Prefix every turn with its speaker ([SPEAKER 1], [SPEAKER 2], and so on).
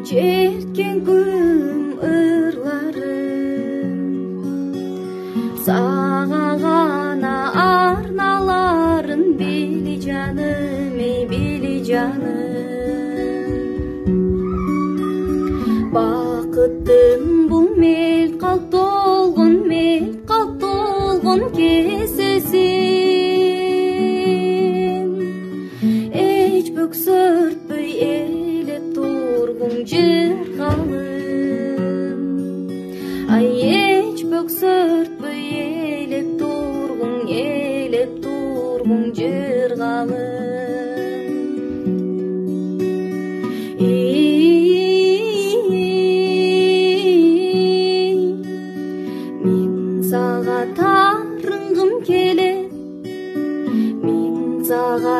[SPEAKER 1] Жеткен күн ырларым сага гана арналарын били жаным, эй били жаным. Бакыттын бул мел калп толгон кесесин эч бөксөртпөй элеп тургум жыргалым. Ай эч бөксөртпөй элеп тургум жыргалым. Сага тарынгым келет, мен сага